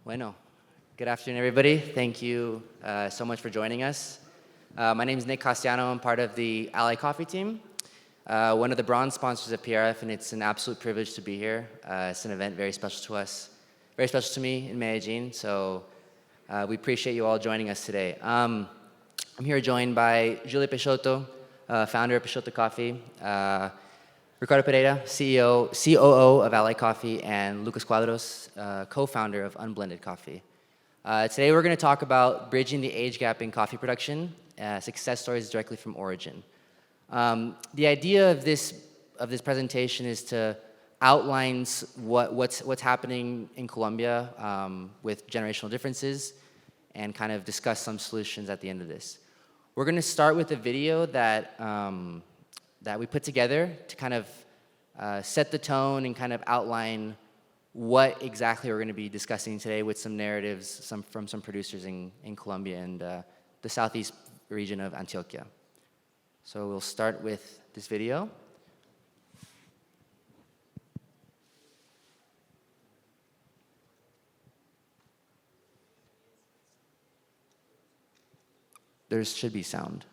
Bueno, good afternoon, everybody. Thank you so much for joining us. My name is Nick Castellano. I'm part of the Ally Coffee team, one of the bronze sponsors of PRF, and it's an absolute privilege to be here. It's an event very special to us, very special to me in Medellin, so we appreciate you all joining us today. I'm here joined by Julia Peixoto, founder of Peixoto Coffee, Ricardo Pereira, COO of Ally Coffee, and Lucas Cuadros, co-founder of Unblended Coffee. Today we're going to talk about bridging the age gap in coffee production, success stories directly from origin. The idea of this presentation is to outline what's happening in Colombia with generational differences and kind of discuss some solutions at the end of this. We're going to start with a video that we put together to kind of set the tone and kind of outline what exactly we're going to be discussing today with some narratives from some producers in Colombia and the southeast region of Antioquia. So we'll start with this video. There should be sound.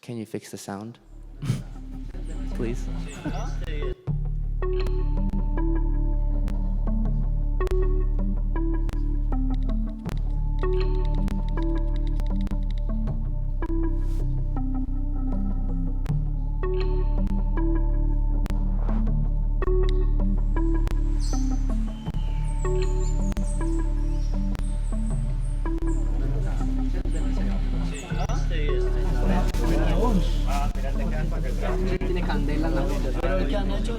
Can you fix the sound, please? Tiene candela en la boca. Pero ¿qué han hecho?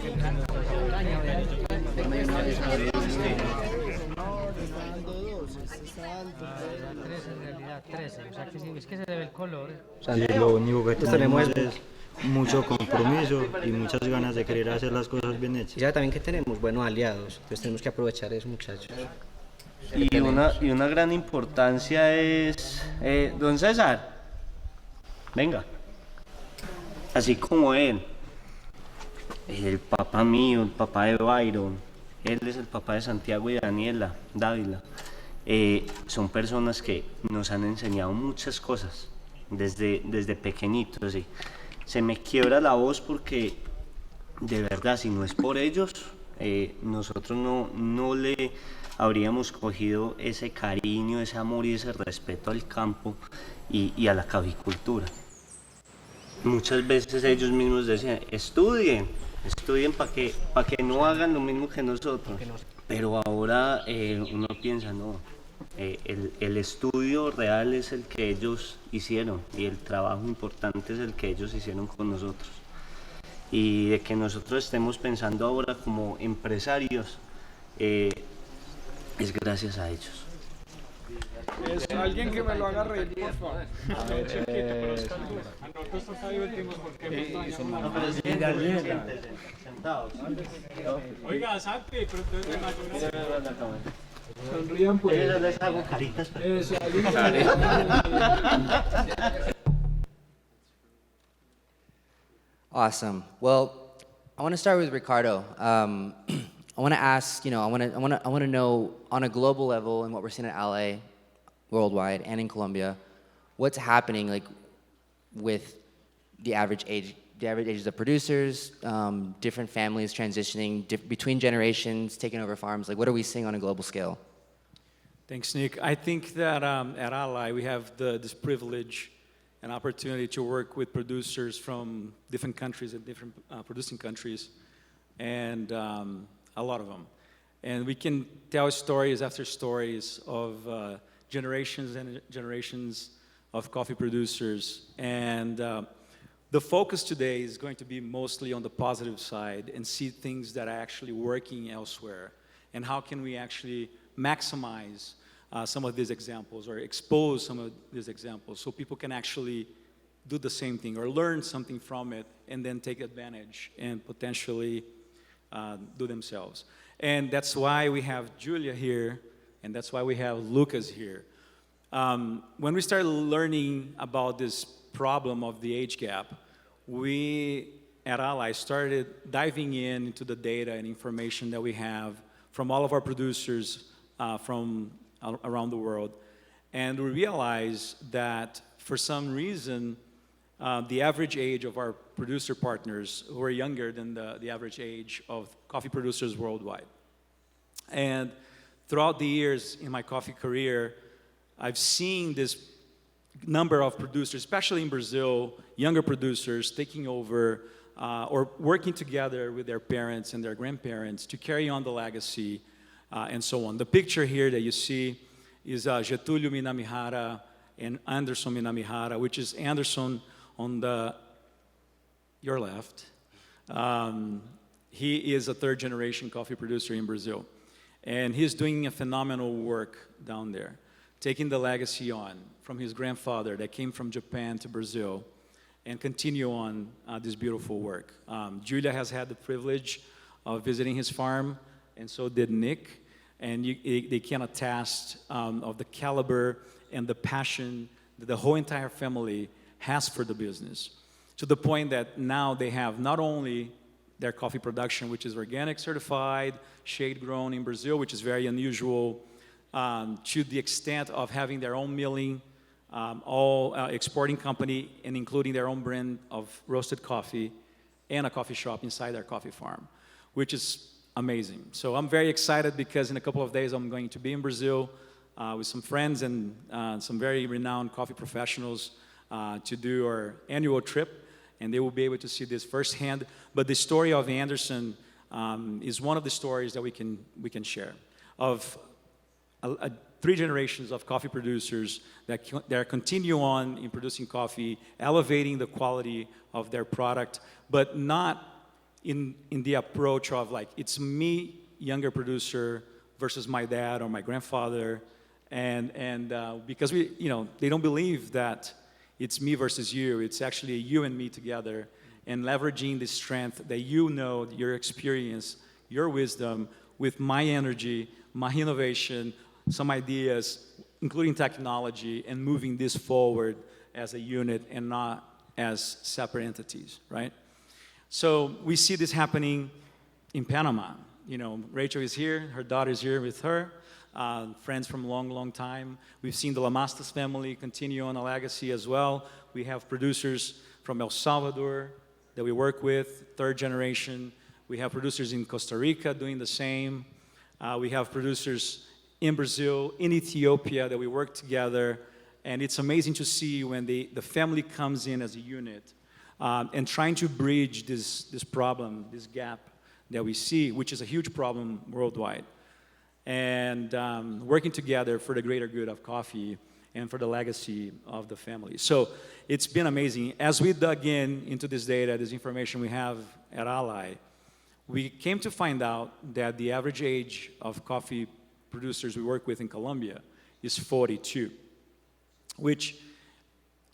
Es que se le ve el color. O sea, lo único que tenemos es mucho compromiso y muchas ganas de querer hacer las cosas bien hechas. Y ya también que tenemos buenos aliados, entonces tenemos que aprovechar eso, muchachos. Y una gran importancia es, don César, venga, así como él, el papá mío, el papá de Byron, él es el papá de Santiago y Daniela Dávila, son personas que nos han enseñado muchas cosas desde pequeñitos. Y se me quiebra la voz porque de verdad, si no es por ellos, nosotros no le habríamos cogido ese cariño, ese amor y ese respeto al campo y a la caficultura. Muchas veces ellos mismos decían, estudien para que no hagan lo mismo que nosotros. Pero ahora uno piensa, no, el estudio real es el que ellos hicieron y el trabajo importante es el que ellos hicieron con nosotros. Y de que nosotros estemos pensando ahora como empresarios, es gracias a ellos. Alguien que me lo haga reír, por favor. A ver, chiquito, pero es calmo. Nosotros nos divertimos porque Oiga, Santi, pero tú eres de mayor. Sonrían, pues. Yo les hago caritas. Awesome. Well, I want to start with Ricardo. I want to ask, I want to know on a global level and what we're seeing at Ally, worldwide and in Colombia, what's happening like with the average ages of producers, different families transitioning between generations, taking over farms. Like, what are we seeing on a global scale? Thanks, Nick. I think that at Ally we have this privilege and opportunity to work with producers from different countries and different producing countries, and a lot of them. And we can tell stories after stories of generations and generations of coffee producers. And the focus today is going to be mostly on the positive side and see things that are actually working elsewhere. And how can we actually maximize some of these examples or expose some of these examples so people can actually do the same thing or learn something from it and then take advantage and potentially do themselves. And that's why we have Julia here, and that's why we have Lucas here. When we started learning about this problem of the age gap, we at Ally started diving into the data and information that we have from all of our producers from around the world. And we realized that for some reason, the average age of our producer partners were younger than the average age of coffee producers worldwide. And throughout the years in my coffee career, I've seen this number of producers, especially in Brazil, younger producers taking over or working together with their parents and their grandparents to carry on the legacy and so on. The picture here that you see is Getúlio Minamihara and Anderson Minamihara, which is Anderson on your left. He is a third generation coffee producer in Brazil. And he's doing a phenomenal work down there, taking the legacy on from his grandfather that came from Japan to Brazil and continue on this beautiful work. Julia has had the privilege of visiting his farm, and so did Nick. And they can attest of the caliber and the passion that the whole entire family has for the business, to the point that now they have not only their coffee production, which is organic certified, shade grown in Brazil, which is very unusual, to the extent of having their own milling, all exporting company, and including their own brand of roasted coffee and a coffee shop inside their coffee farm, which is amazing. So I'm very excited because in a couple of days I'm going to be in Brazil with some friends and some very renowned coffee professionals to do our annual trip, and they will be able to see this firsthand. But the story of Anderson is one of the stories that we can share of three generations of coffee producers that continue on in producing coffee, elevating the quality of their product, but not in the approach of like, it's me, younger producer, versus my dad or my grandfather, and because they don't believe that it's me versus you, it's actually you and me together, and leveraging the strength that your experience, your wisdom, with my energy, my innovation, some ideas, including technology, and moving this forward as a unit and not as separate entities, right? So we see this happening in Panama. Rachel is here, her daughter is here with her, friends from a long, long time. We've seen the Lamastas family continue on a legacy as well. We have producers from El Salvador that we work with, third generation. We have producers in Costa Rica doing the same. We have producers in Brazil, in Ethiopia that we work together. And it's amazing to see when the family comes in as a unit and trying to bridge this problem, this gap that we see, which is a huge problem worldwide. And working together for the greater good of coffee and for the legacy of the family. So it's been amazing. As we dug into this data, this information we have at Ally, we came to find out that the average age of coffee producers we work with in Colombia is 42, which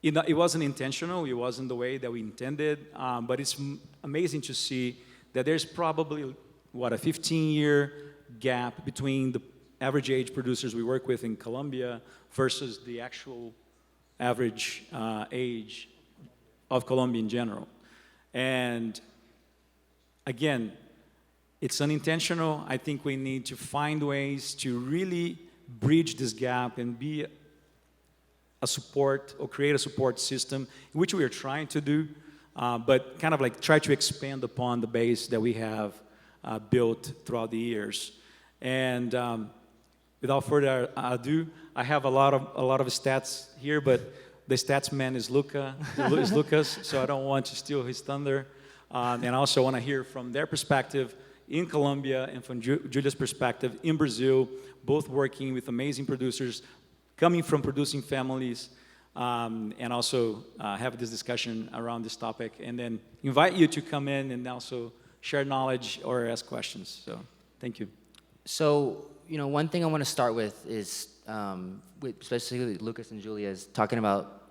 it wasn't intentional, it wasn't the way that we intended, but it's amazing to see that there's probably, a 15-year gap between the average age producers we work with in Colombia versus the actual average age of Colombia in general. And again, it's unintentional. I think we need to find ways to really bridge this gap and be a support or create a support system, which we are trying to do, but kind of like try to expand upon the base that we have built throughout the years. And without further ado, I have a lot of stats here, but the stats man is Lucas, so I don't want to steal his thunder. And I also want to hear from their perspective in Colombia and from Julia's perspective in Brazil, both working with amazing producers, coming from producing families, and also have this discussion around this topic, and then invite you to come in and also share knowledge or ask questions. So thank you. So, one thing I want to start with is, especially Lucas and Julia, is talking about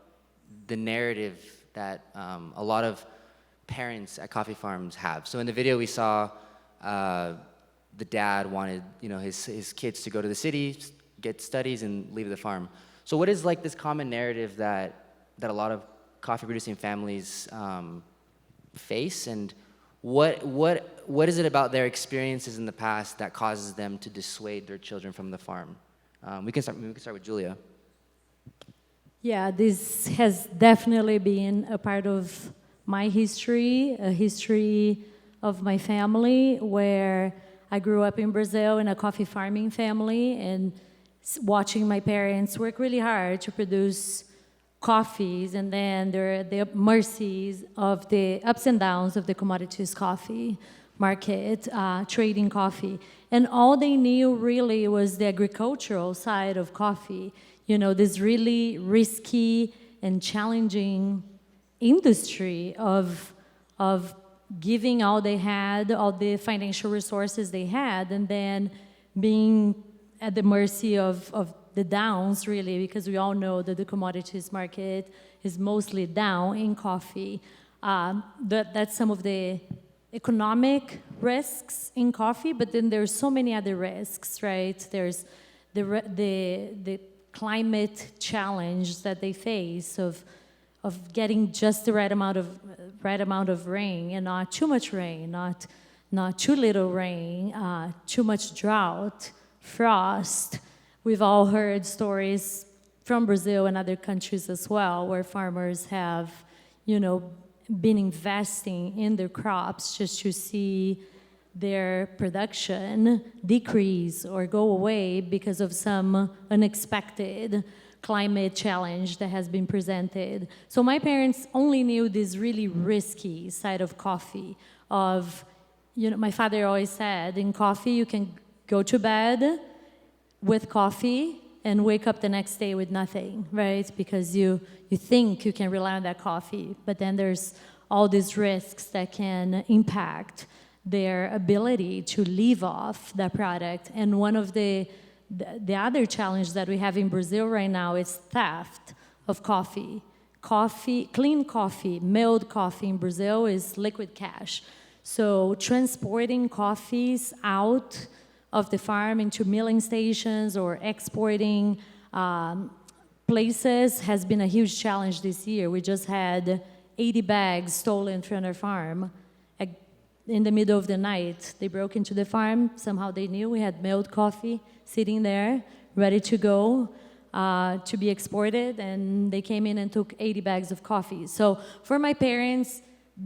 the narrative that a lot of parents at coffee farms have. So in the video we saw, the dad wanted, his kids to go to the city, get studies, and leave the farm. So what is like this common narrative that a lot of coffee producing families face, and what is it about their experiences in the past that causes them to dissuade their children from the farm? We can start with Julia. Yeah, this has definitely been a part of my history, a history of my family, where I grew up in Brazil in a coffee farming family, and watching my parents work really hard to produce coffees, and then they're at the mercies of the ups and downs of the commodities coffee market, trading coffee. And all they knew really was the agricultural side of coffee, this really risky and challenging industry of giving all they had, all the financial resources they had, and then being at the mercy of the downs, really, because we all know that the commodities market is mostly down in coffee. That's some of the economic risks in coffee, but then there's so many other risks, right? There's the climate challenge that they face of getting just the right amount of rain, and not too much rain, not too little rain, too much drought, frost. We've all heard stories from Brazil and other countries as well, where farmers have, been investing in their crops just to see their production decrease or go away because of some unexpected climate challenge that has been presented. So my parents only knew this really risky side of coffee, my father always said, in coffee you can go to bed with coffee and wake up the next day with nothing, right? Because you think you can rely on that coffee, but then there's all these risks that can impact their ability to live off that product. And one of the other challenge that we have in Brazil right now is theft of coffee. Clean coffee, milled coffee in Brazil is liquid cash. So transporting coffees out of the farm into milling stations or exporting places has been a huge challenge this year. We just had 80 bags stolen from our farm. In the middle of the night, they broke into the farm. Somehow they knew we had milled coffee sitting there, ready to go to be exported, and they came in and took 80 bags of coffee. So for my parents,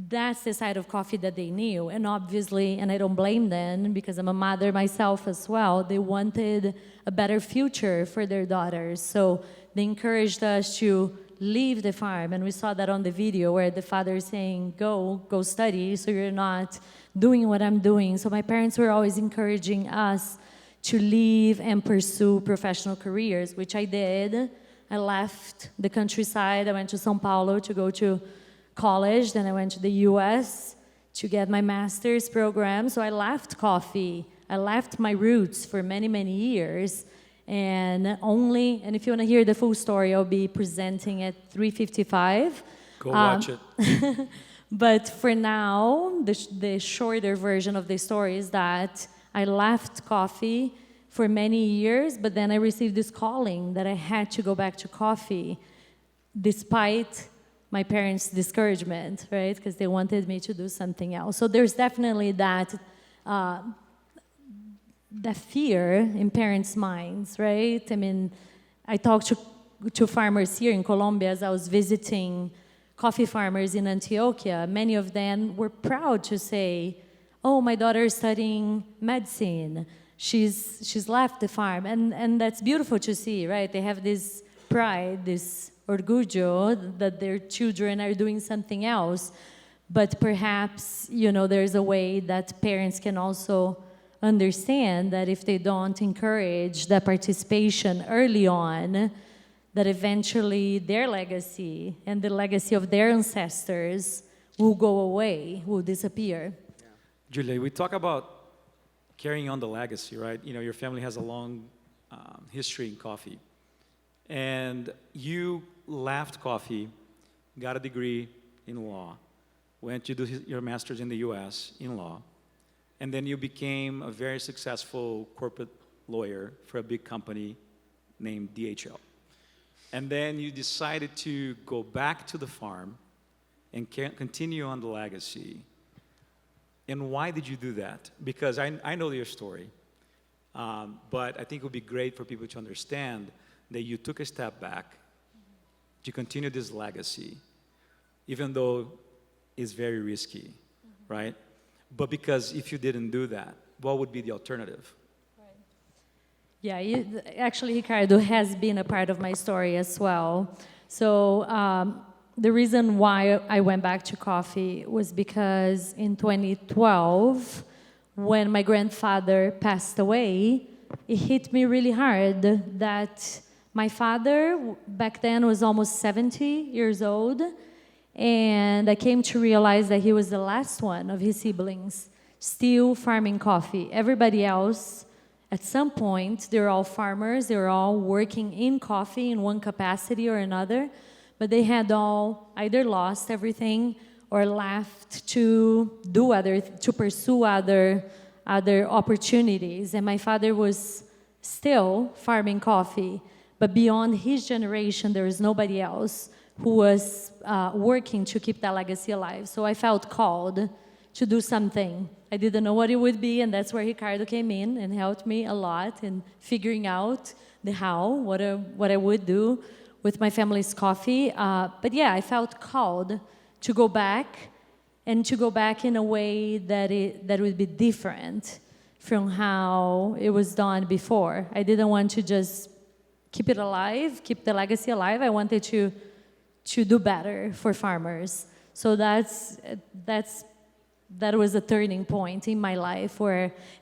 that's the side of coffee that they knew. And obviously, and I don't blame them, because I'm a mother myself as well, they wanted a better future for their daughters. So they encouraged us to leave the farm. And we saw that on the video where the father is saying, go study, so you're not doing what I'm doing. So my parents were always encouraging us to leave and pursue professional careers, which I did. I left the countryside. I went to São Paulo to go to college. Then I went to the US to get my master's program. So I left coffee. I left my roots for many, many years. And if you want to hear the full story, I'll be presenting at 3:55. Go watch it. But for now, the shorter version of the story is that I left coffee for many years, but then I received this calling that I had to go back to coffee, despite my parents' discouragement, right? Because they wanted me to do something else. So there's definitely that fear in parents' minds, right? I mean, I talked to farmers here in Colombia as I was visiting coffee farmers in Antioquia. Many of them were proud to say, oh, my daughter is studying medicine. She's left the farm. And that's beautiful to see, right? They have this pride, this orgullo that their children are doing something else. But perhaps, there's a way that parents can also understand that if they don't encourage that participation early on, that eventually their legacy and the legacy of their ancestors will go away, will disappear. Yeah. Julia, we talk about carrying on the legacy, right? Your family has a long history in coffee. And you left coffee, got a degree in law, went to do your master's in the US in law, and then you became a very successful corporate lawyer for a big company named DHL. And then you decided to go back to the farm and continue on the legacy. And why did you do that? Because I know your story, but I think it would be great for people to understand that you took a step back to continue this legacy, even though it's very risky, right? But because if you didn't do that, what would be the alternative? Yeah, actually, Ricardo has been a part of my story as well. So the reason why I went back to coffee was because in 2012, when my grandfather passed away, it hit me really hard that my father back then was almost 70 years old, and I came to realize that he was the last one of his siblings still farming coffee. Everybody else, at some point, they're all farmers, they're all working in coffee in one capacity or another, but they had all either lost everything or left to pursue other opportunities. And my father was still farming coffee, but beyond his generation, there was nobody else who was working to keep that legacy alive. So I felt called to do something. I didn't know what it would be, and that's where Ricardo came in and helped me a lot in figuring out the how, what I would do with my family's coffee. But yeah, I felt called to go back, and to go back in a way that would be different from how it was done before. I didn't want to just keep it alive, keep the legacy alive. I wanted to do better for farmers. So that was a turning point in my life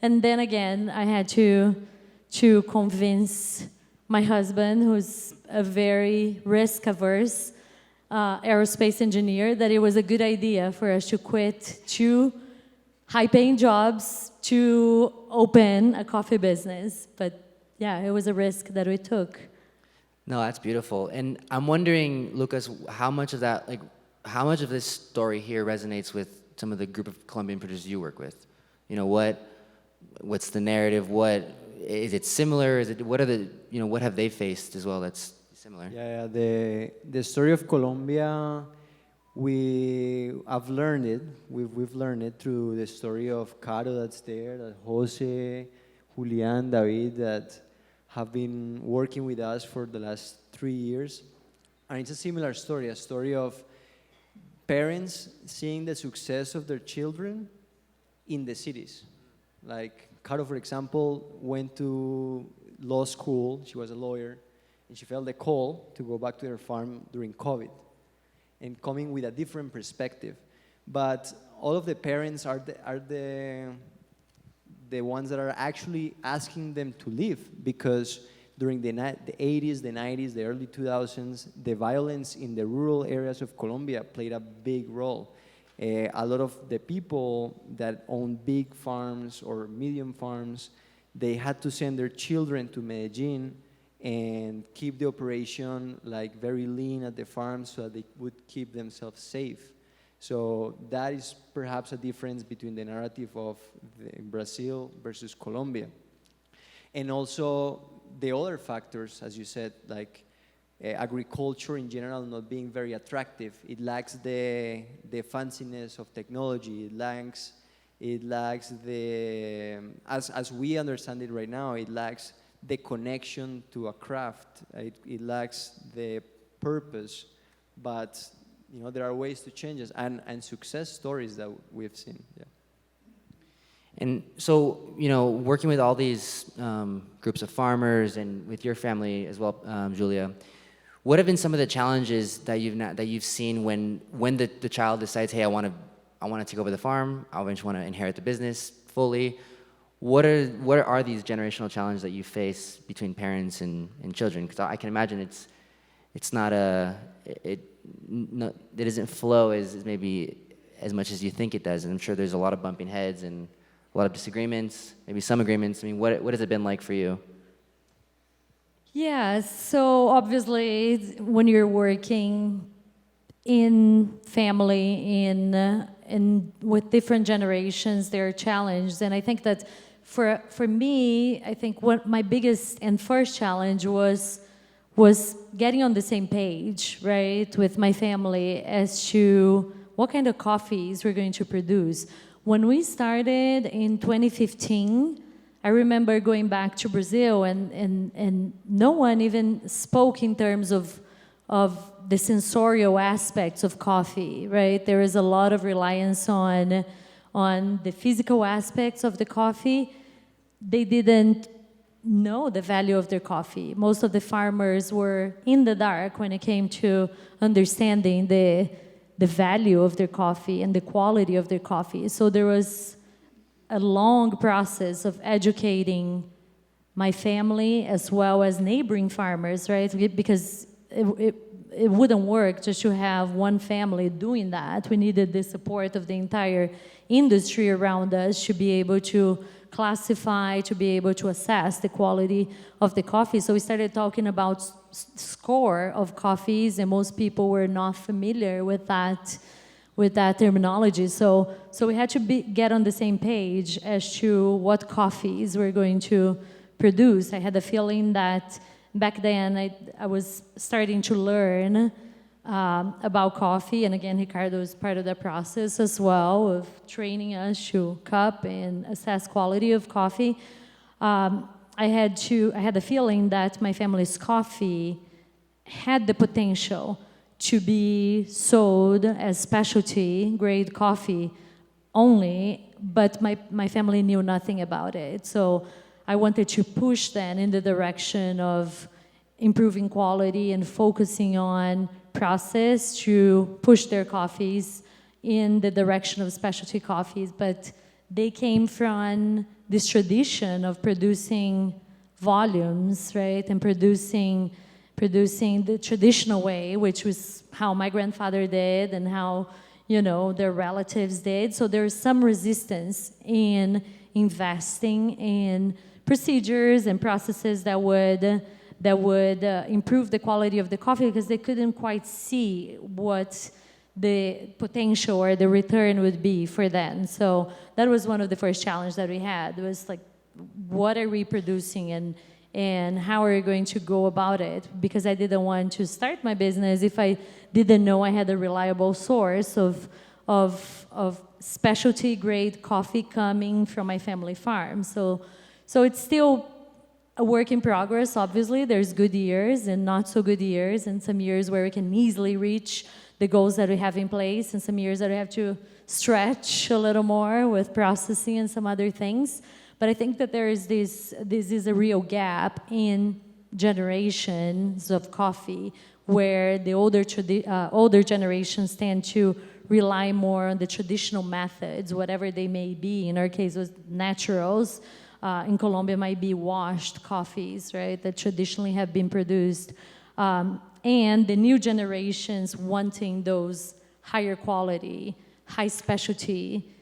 and then again, I had to convince my husband, who's a very risk-averse aerospace engineer, that it was a good idea for us to quit 2 high-paying jobs to open a coffee business. But yeah, it was a risk that we took. No, that's beautiful. And I'm wondering, Lucas, how much of this story here resonates with some of the group of Colombian producers you work with? You know, what's the narrative? What is it similar? What have they faced as well that's similar? Yeah, the story of Colombia, I've learned it. We've learned it through the story of Caro that's there, that Jose, Julian, David, that have been working with us for the last 3 years. And it's a similar story, a story of parents seeing the success of their children in the cities. Like Caro, for example, went to law school. She was a lawyer, and she felt the call to go back to her farm during COVID and coming with a different perspective. But all of the parents are the ones that are actually asking them to leave, because during the 80s, the 90s, the early 2000s, the violence in the rural areas of Colombia played a big role. A lot of the people that own big farms or medium farms, they had to send their children to Medellin and keep the operation like very lean at the farm so that they would keep themselves safe. So that is perhaps a difference between the narrative of Brazil versus Colombia. And also the other factors, as you said, like agriculture in general not being very attractive. It lacks the fanciness of technology. It lacks the, as we understand it right now, it lacks the connection to a craft. It lacks the purpose, but you know, there are ways to change it, and success stories that we've seen. Yeah. And so, you know, working with all these groups of farmers and with your family as well, Julia, what have been some of the challenges that you've seen when the child decides, hey, I want to take over the farm, I eventually want to inherit the business fully? What are these generational challenges that you face between parents and children? Because I can imagine it doesn't flow as maybe as much as you think it does, and I'm sure there's a lot of bumping heads and a lot of disagreements, maybe some agreements. I mean, what has it been like for you? Yeah, so obviously when you're working in family, in with different generations, there are challenges. And I think that for me, I think what my biggest and first challenge was was getting on the same page, right, with my family as to what kind of coffees we're going to produce. When we started in 2015, I remember going back to Brazil and no one even spoke in terms of the sensorial aspects of coffee, right? There is a lot of reliance on the physical aspects of the coffee. They didn't know the value of their coffee. Most of the farmers were in the dark when it came to understanding the value of their coffee and the quality of their coffee. So there was a long process of educating my family as well as neighboring farmers, right? Because it wouldn't work just to have one family doing that. We needed the support of the entire industry around us to be able to classify, to be able to assess the quality of the coffee. So we started talking about score of coffees, and most people were not familiar with that terminology. So we had to get on the same page as to what coffees we're going to produce. I had a feeling that back then I was starting to learn about coffee, and again, Ricardo was part of that process as well of training us to cup and assess quality of coffee. I had the feeling that my family's coffee had the potential to be sold as specialty grade coffee only, but my family knew nothing about it. So I wanted to push them in the direction of improving quality and focusing on process to push their coffees in the direction of specialty coffees. But they came from this tradition of producing volumes, right, and producing the traditional way, which was how my grandfather did and how, their relatives did. So there is some resistance in investing in procedures and processes that would improve the quality of the coffee, because they couldn't quite see what the potential or the return would be for them. So that was one of the first challenges that we had. It was like, what are we producing and how are we going to go about it? Because I didn't want to start my business if I didn't know I had a reliable source of specialty grade coffee coming from my family farm. So it's still a work in progress. Obviously, there's good years and not so good years, and some years where we can easily reach the goals that we have in place, and some years that we have to stretch a little more with processing and some other things. But I think that this is a real gap in generations of coffee, where the older generations tend to rely more on the traditional methods, whatever they may be. In our case, it was naturals. In Colombia, might be washed coffees, right, that traditionally have been produced. And the new generations wanting those higher quality, high specialty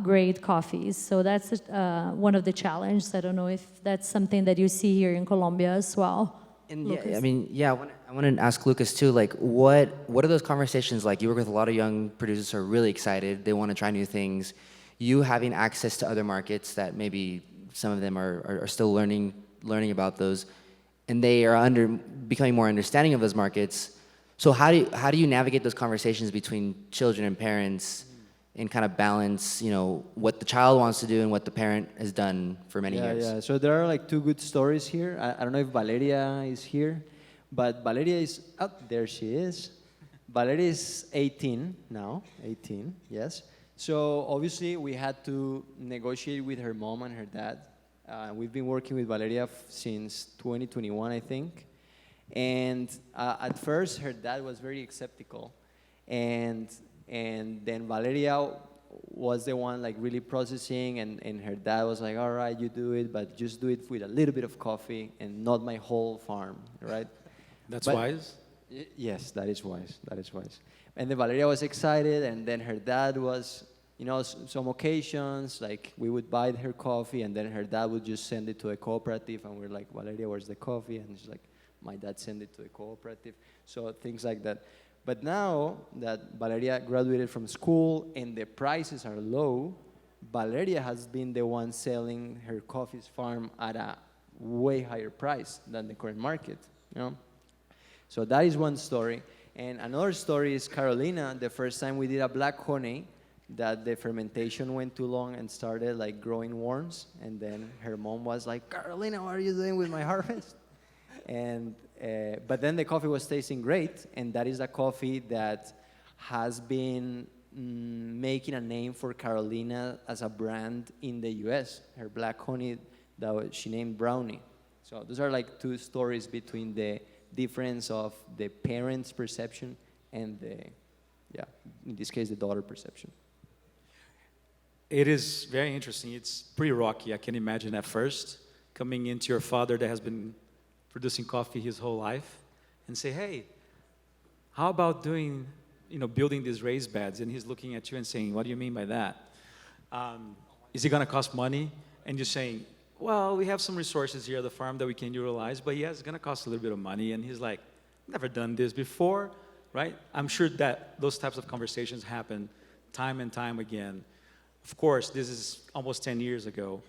grade coffees. So that's one of the challenges. I don't know if that's something that you see here in Colombia as well. And Lucas? I want to ask Lucas too, like, what are those conversations like? You work with a lot of young producers who are really excited. They want to try new things. You having access to other markets that maybe some of them are still learning about those, and they are becoming more understanding of those markets. So how do you navigate those conversations between children and parents and kind of balance, what the child wants to do and what the parent has done for many years? Yeah. So there are like two good stories here. I don't know if Valeria is here, but Valeria is, there she is. Valeria is 18 now, 18, yes. So obviously we had to negotiate with her mom and her dad. We've been working with Valeria since 2021, I think. And at first her dad was very skeptical. And then Valeria was the one like really processing, and her dad was like, all right, you do it, but just do it with a little bit of coffee and not my whole farm, right? That's wise? Yes, that is wise. And then Valeria was excited, and then her dad was, some occasions, like we would buy her coffee, and then her dad would just send it to a cooperative, and we're like, Valeria, where's the coffee? And she's like, my dad sent it to a cooperative. So things like that. But now that Valeria graduated from school and the prices are low, Valeria has been the one selling her coffee's farm at a way higher price than the current market, So that is one story. And another story is Carolina, the first time we did a black honey, that the fermentation went too long and started like growing worms. And then her mom was like, Carolina, what are you doing with my harvest? And, but then the coffee was tasting great. And that is a coffee that has been making a name for Carolina as a brand in the US. Her black honey that she named Brownie. So those are like two stories between the difference of the parents' perception and the, yeah, in this case, the daughter perception. It is very interesting. It's pretty rocky. I can imagine at first coming into your father that has been producing coffee his whole life and say, hey, how about doing, building these raised beds? And he's looking at you and saying, what do you mean by that? Is it going to cost money? And you're saying, well, we have some resources here at the farm that we can utilize, but yes, it's going to cost a little bit of money. And he's like, never done this before, right? I'm sure that those types of conversations happen time and time again. Of course, this is almost 10 years ago.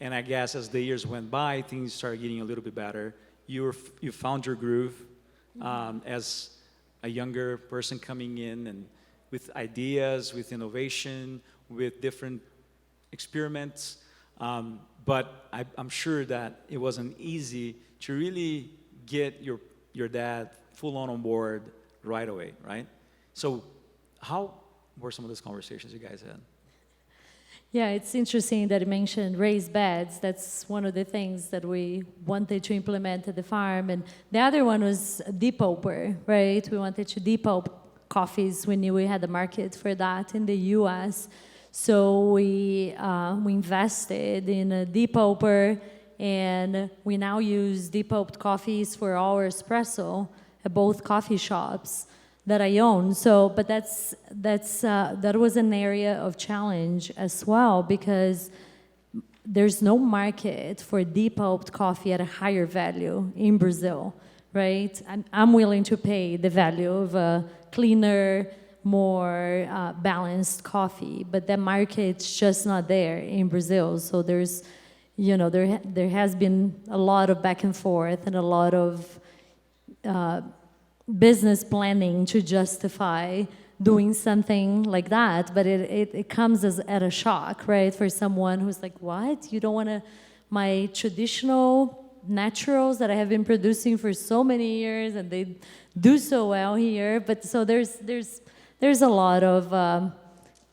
And I guess as the years went by, things started getting a little bit better. You found your groove as a younger person coming in and with ideas, with innovation, with different experiments. But I'm sure that it wasn't easy to really get your dad full on board right away, right? So how were some of those conversations you guys had? Yeah, it's interesting that you mentioned raised beds. That's one of the things that we wanted to implement at the farm. And the other one was depulper, right? We wanted to depulp coffees. We knew we had a market for that in the U.S., so we invested in a depulper, and we now use depulped coffees for our espresso at both coffee shops that I own. So, but that was an area of challenge as well, because there's no market for depulped coffee at a higher value in Brazil, right? I'm willing to pay the value of a cleaner, more balanced coffee, but that market's just not there in Brazil. So there's, there has been a lot of back and forth and a lot of business planning to justify doing something like that, but it comes at a shock, right? For someone who's like, what? You don't want my traditional naturals that I have been producing for so many years and they do so well here. But so there's a lot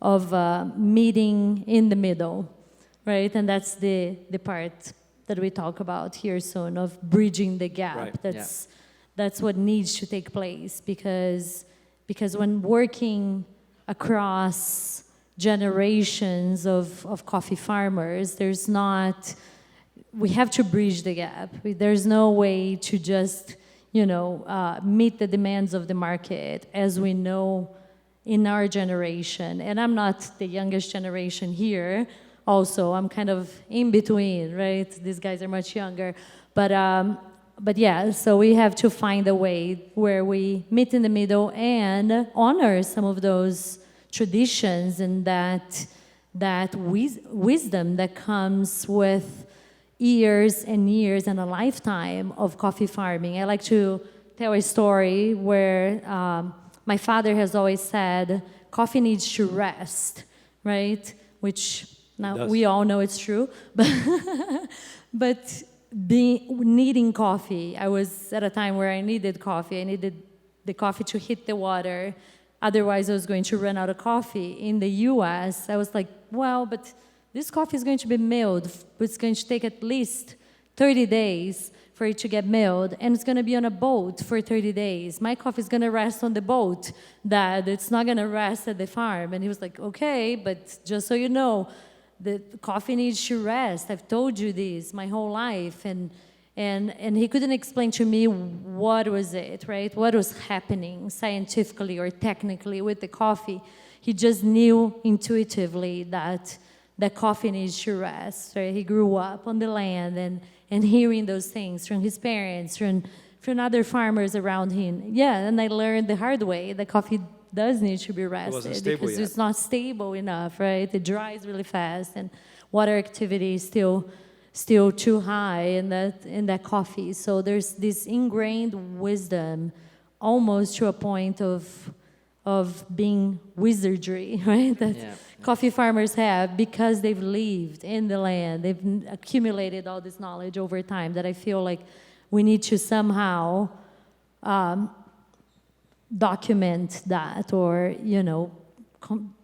of meeting in the middle, right? And that's the part that we talk about here soon, of bridging the gap. Right. That's what needs to take place, because when working across generations of coffee farmers, we have to bridge the gap. There's no way to just, meet the demands of the market as we know in our generation. And I'm not the youngest generation here. Also, I'm kind of in between, right? These guys are much younger. But yeah, so we have to find a way where we meet in the middle and honor some of those traditions and that wisdom that comes with years and years and a lifetime of coffee farming. I like to tell a story where my father has always said, coffee needs to rest, right? Which now we all know it's true, but needing coffee. I was at a time where I needed coffee. I needed the coffee to hit the water. Otherwise, I was going to run out of coffee. In the U.S., I was like, well, but this coffee is going to be milled. It's going to take at least 30 days for it to get milled, and it's going to be on a boat for 30 days. My coffee is going to rest on the boat, Dad. It's not going to rest at the farm. And he was like, okay, but just so you know, the coffee needs to rest. I've told you this my whole life. And he couldn't explain to me what was it, right? What was happening scientifically or technically with the coffee. He just knew intuitively that coffee needs to rest, right? He grew up on the land and hearing those things from his parents, from other farmers around him. Yeah, and I learned the hard way that coffee does need to be rested because it's not stable enough, right? It dries really fast, and water activity still still too high in that coffee. So there's this ingrained wisdom, almost to a point of being wizardry, right? That coffee farmers have, because they've lived in the land, they've accumulated all this knowledge over time, that I feel like we need to somehow document that, or, you know,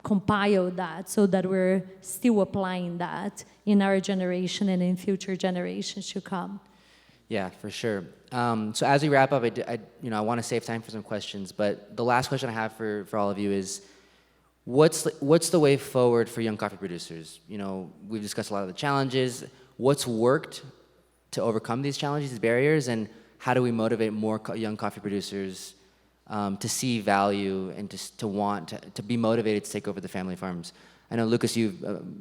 compile that, so that we're still applying that in our generation and in future generations to come. Yeah, for sure. So as we wrap up, I want to save time for some questions, but the last question I have for all of you is, what's the way forward for young coffee producers? You know, we've discussed a lot of the challenges. What's worked to overcome these challenges, these barriers, and how do we motivate more young coffee producers to see value and to want to be motivated to take over the family farms? I know, Lucas, you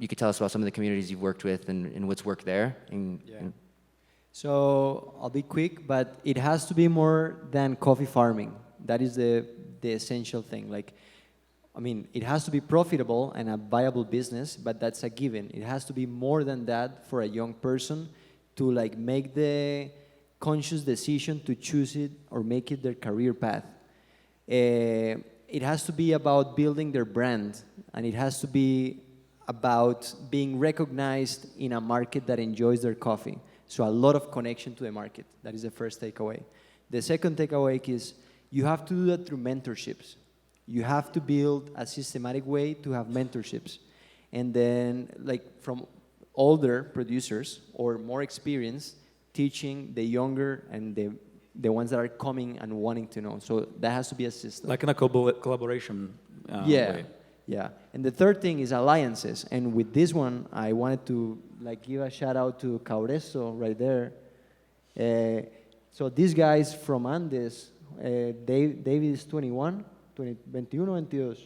could tell us about some of the communities you've worked with and what's worked there. So I'll be quick, but it has to be more than coffee farming. That is the essential thing. Like, I mean, it has to be profitable and a viable business, but that's a given. It has to be more than that for a young person to like make the conscious decision to choose it or make it their career path. It has to be about building their brand, and it has to be about being recognized in a market that enjoys their coffee. So a lot of connection to the market. That is the first takeaway. The second takeaway is you have to do that through mentorships. You have to build a systematic way to have mentorships. And then, like, from older producers or more experienced, teaching the younger and the ones that are coming and wanting to know. So that has to be a system. Like in a collaboration way. Yeah. And the third thing is alliances. And with this one, I wanted to like give a shout out to Caureso right there. So these guys from Andes, David is 21, 21, 22.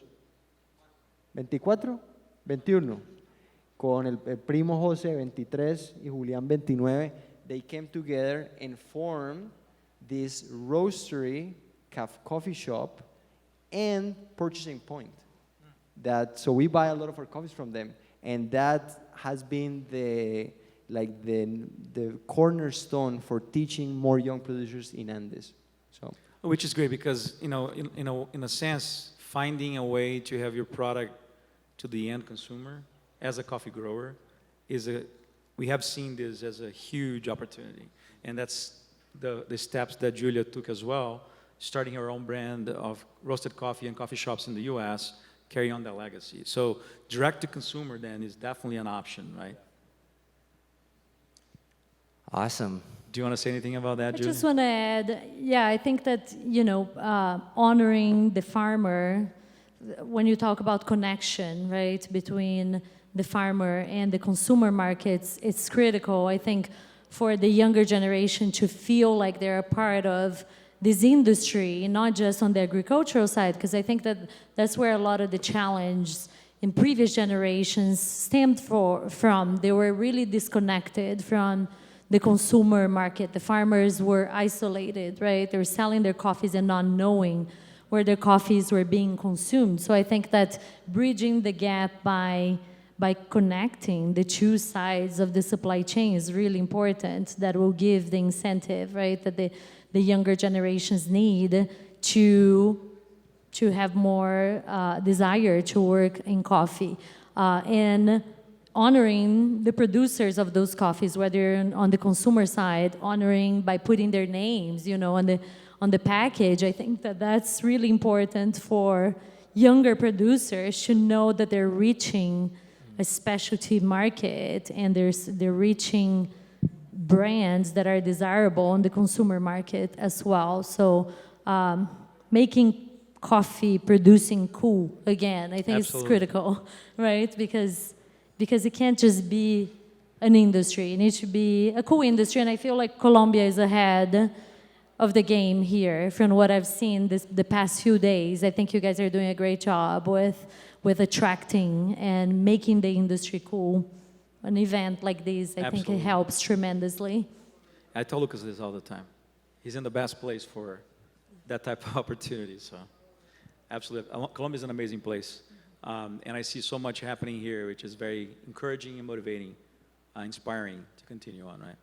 24, 21. Con el primo José, 23, y Julián, 29. They came together and formed this roastery, coffee shop, and purchasing point. So we buy a lot of our coffees from them, and that has been the cornerstone for teaching more young producers in Andes. So, which is great because in a sense, finding a way to have your product to the end consumer as a coffee grower we have seen this as a huge opportunity, and that's the steps that Julia took as well, starting her own brand of roasted coffee and coffee shops in the U.S., carry on that legacy. So direct to consumer then is definitely an option, right? Awesome. Do you want to say anything about that, Julia? I just want to add, I think that, honoring the farmer, when you talk about connection, right, between the farmer and the consumer markets, it's critical, I think, for the younger generation to feel like they're a part of this industry, not just on the agricultural side, because I think that that's where a lot of the challenge in previous generations stemmed from. They were really disconnected from the consumer market. The farmers were isolated, right? They were selling their coffees and not knowing where their coffees were being consumed. So I think that bridging the gap by connecting the two sides of the supply chain is really important. That will give the incentive, right, that the younger generations need to have more desire to work in coffee. And honoring the producers of those coffees, whether on the consumer side, honoring by putting their names, on the package. I think that that's really important for younger producers to know that they're reaching a specialty market and they're reaching brands that are desirable on the consumer market as well. So making coffee producing cool again, I think it's critical, right? Because it can't just be an industry. It needs to be a cool industry, and I feel like Colombia is ahead of the game here from what I've seen the past few days. I think you guys are doing a great job with attracting and making the industry cool. An event like this, I think it helps tremendously. I tell Lucas this all the time. He's in the best place for that type of opportunity. So, absolutely, Colombia is an amazing place, and I see so much happening here, which is very encouraging and motivating inspiring to continue on, right?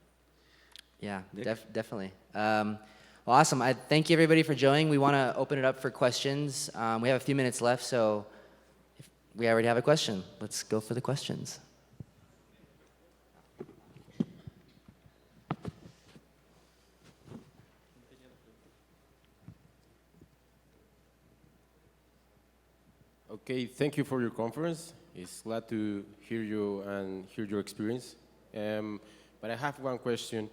Yeah, Nick? definitely. Well, awesome. I thank you everybody for joining. We want to open it up for questions. We have a few minutes left, so if we already have a question. Let's go for the questions. Okay, thank you for your conference. It's glad to hear you and hear your experience. But I have one question.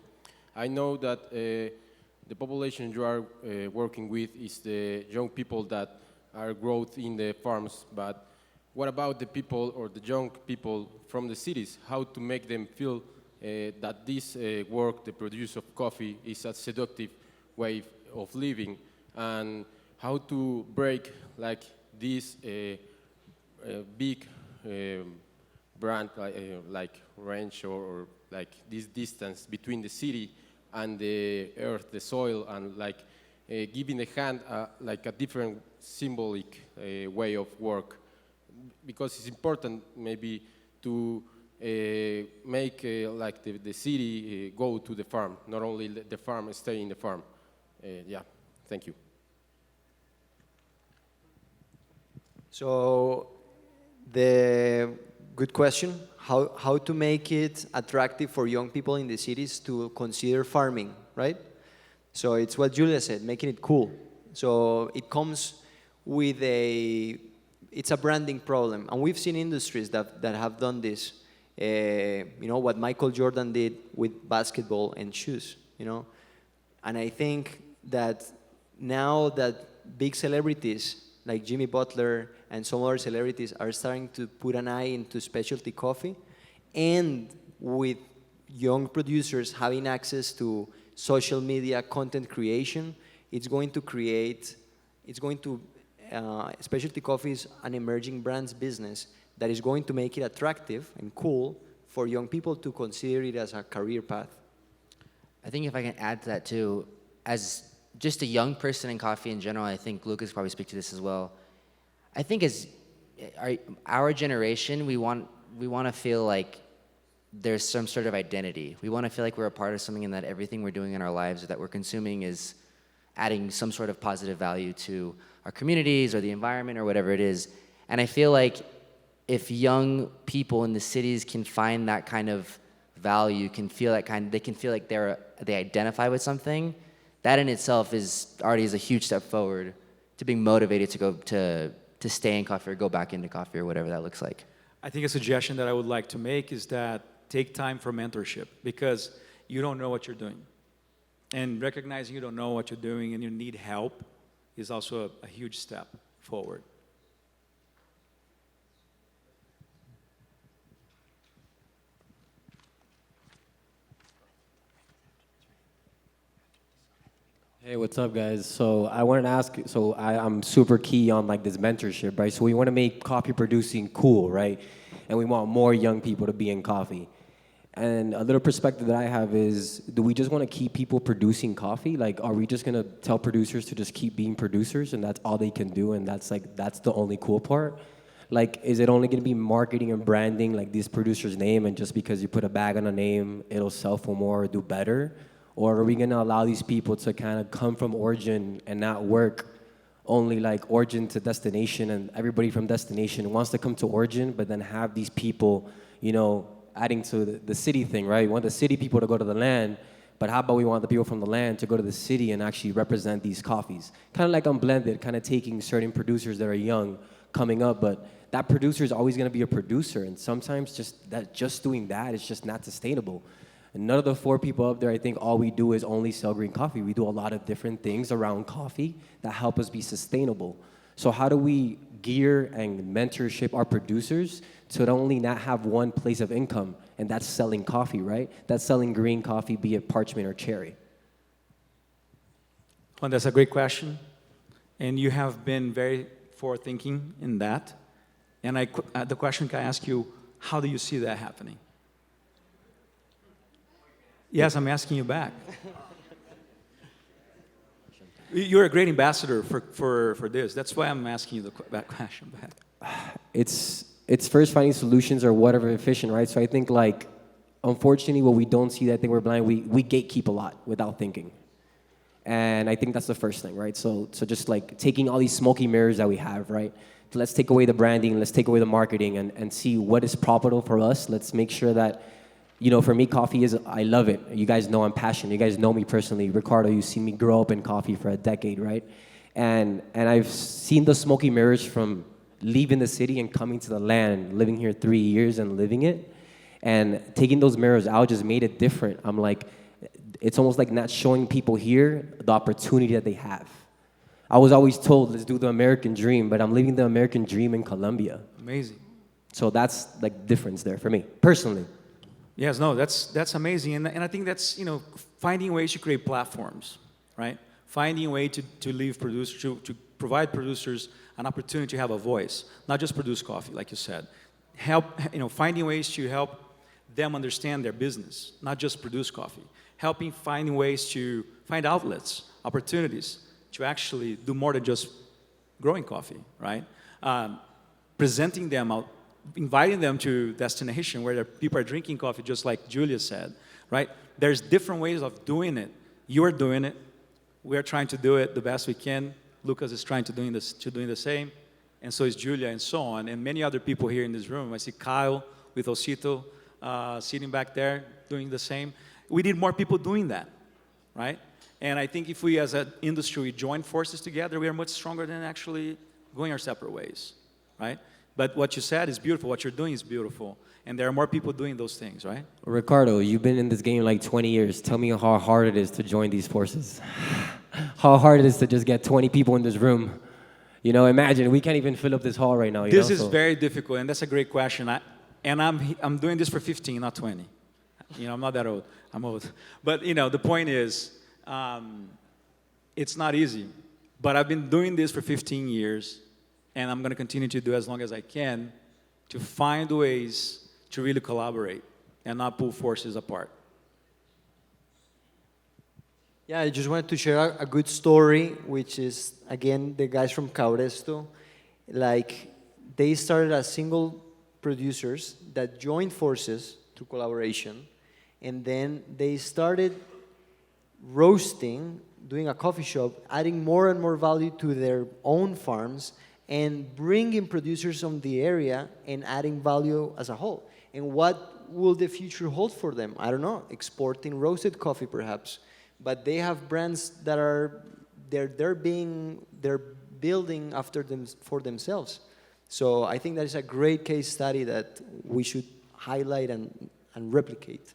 I know that the population you are working with is the young people that are growth in the farms, but what about the people or the young people from the cities? How to make them feel that this work, the produce of coffee, is a seductive way of living, and how to break like this big brand like range or like this distance between the city and the earth, the soil, and like giving the hand like a different symbolic way of work, because it's important maybe to make like the city go to the farm, not only the farm stay in the farm. Yeah, thank you. So the good question, how to make it attractive for young people in the cities to consider farming, right? So it's what Julia said, making it cool. So it comes with it's a branding problem. And we've seen industries that have done this. You know, what Michael Jordan did with basketball and shoes, you know? And I think that now that big celebrities like Jimmy Butler and some other celebrities are starting to put an eye into specialty coffee, and with young producers having access to social media content creation, specialty coffee is an emerging brands business that is going to make it attractive and cool for young people to consider it as a career path. I think if I can add to that too, as just a young person in coffee in general, I think Lucas probably speak to this as well. I think as our generation, we want to feel like there's some sort of identity. We want to feel like we're a part of something, and that everything we're doing in our lives or that we're consuming is adding some sort of positive value to our communities or the environment or whatever it is. And I feel like if young people in the cities can find that kind of value, they can feel like they identify with something, that in itself is a huge step forward to being motivated to go to stay in coffee or go back into coffee or whatever that looks like. I think a suggestion that I would like to make is that take time for mentorship, because you don't know what you're doing. And recognizing you don't know what you're doing and you need help is also a huge step forward. Hey, what's up, guys? So I wanted to ask, so I'm super key on like this mentorship, right? So we want to make coffee producing cool, right? And we want more young people to be in coffee. And a little perspective that I have is, do we just want to keep people producing coffee? Like, are we just going to tell producers to just keep being producers and that's all they can do and that's the only cool part? Like, is it only going to be marketing and branding like this producer's name, and just because you put a bag on a name, it'll sell for more or do better? Or are we going to allow these people to kind of come from origin and not work only like origin to destination, and everybody from destination wants to come to origin, but then have these people, you know, adding to the city thing, right? We want the city people to go to the land, but how about we want the people from the land to go to the city and actually represent these coffees? Kind of like Unblended, kind of taking certain producers that are young, coming up, but that producer is always going to be a producer, and sometimes just doing that is just not sustainable. And none of the 4 people up there, I think all we do is only sell green coffee. We do a lot of different things around coffee that help us be sustainable. So how do we gear and mentorship our producers to not have one place of income, and that's selling coffee, right? That's selling green coffee, be it parchment or cherry. Well, that's a great question. And you have been very forward-thinking in that. And the question can I ask you, how do you see that happening? Yes, I'm asking you back. You're a great ambassador for this. That's why I'm asking you that question back. It's first finding solutions or whatever efficient, right? So I think like unfortunately, what we don't see, that I think we're blind, we gatekeep a lot without thinking. And I think that's the first thing, right? So just like taking all these smoky mirrors that we have, right? Let's take away the branding, let's take away the marketing and see what is profitable for us. Let's make sure that, you know, for me, coffee is, I love it. You guys know I'm passionate. You guys know me personally. Ricardo, you've seen me grow up in coffee for a decade, right? And I've seen the smoky mirrors from leaving the city and coming to the land, living here 3 years and living it. And taking those mirrors out just made it different. I'm like, it's almost like not showing people here the opportunity that they have. I was always told, let's do the American dream, but I'm living the American dream in Colombia. Amazing. So that's like difference there for me, personally. Yes, no, that's amazing. And I think that's, you know, finding ways to create platforms, right? Finding a way to leave producers, to provide producers an opportunity to have a voice, not just produce coffee, like you said. Help, you know, finding ways to help them understand their business, not just produce coffee. Helping finding ways to find outlets, opportunities to actually do more than just growing coffee, right? Presenting them out, inviting them to destination where people are drinking coffee, just like Julia said, right? There's different ways of doing it. You're doing it. We're trying to do it the best we can. Lucas is trying to doing the same, and so is Julia, and so on, and many other people here in this room. I see Kyle with Osito sitting back there doing the same. We need more people doing that, right? And I think if we as an industry we join forces together, we are much stronger than actually going our separate ways, right? But what you said is beautiful. What you're doing is beautiful. And there are more people doing those things, right? Ricardo, you've been in this game like 20 years. Tell me how hard it is to join these forces. How hard it is to just get 20 people in this room. You know, imagine, we can't even fill up this hall right now. This is very difficult, and that's a great question. I'm doing this for 15, not 20. You know, I'm not that old. I'm old. But, you know, the point is, it's not easy. But I've been doing this for 15 years, and I'm going to continue to do as long as I can to find ways to really collaborate and not pull forces apart. Yeah, I just wanted to share a good story, which is, again, the guys from Cabresto. Like, they started as single producers that joined forces through collaboration, and then they started roasting, doing a coffee shop, adding more and more value to their own farms, and bringing producers from the area and adding value as a whole. And what will the future hold for them? I don't know, exporting roasted coffee perhaps. But they have brands that they're building after them for themselves. So I think that is a great case study that we should highlight and replicate.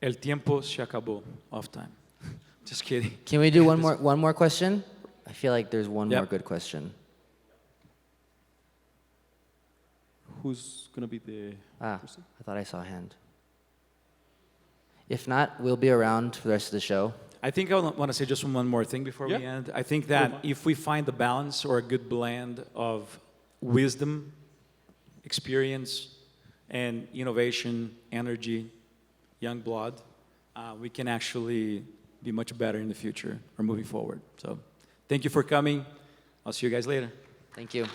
El tiempo se acabó. Off time. Just kidding. Can we do one more question? I feel like there's one more good question. Who's gonna be the person? I thought I saw a hand. If not, we'll be around for the rest of the show. I think I want to say just one more thing before we end. I think that if we find the balance or a good blend of wisdom, experience, and innovation, energy, young blood, we can actually be much better in the future or moving forward. So thank you for coming. I'll see you guys later. Thank you.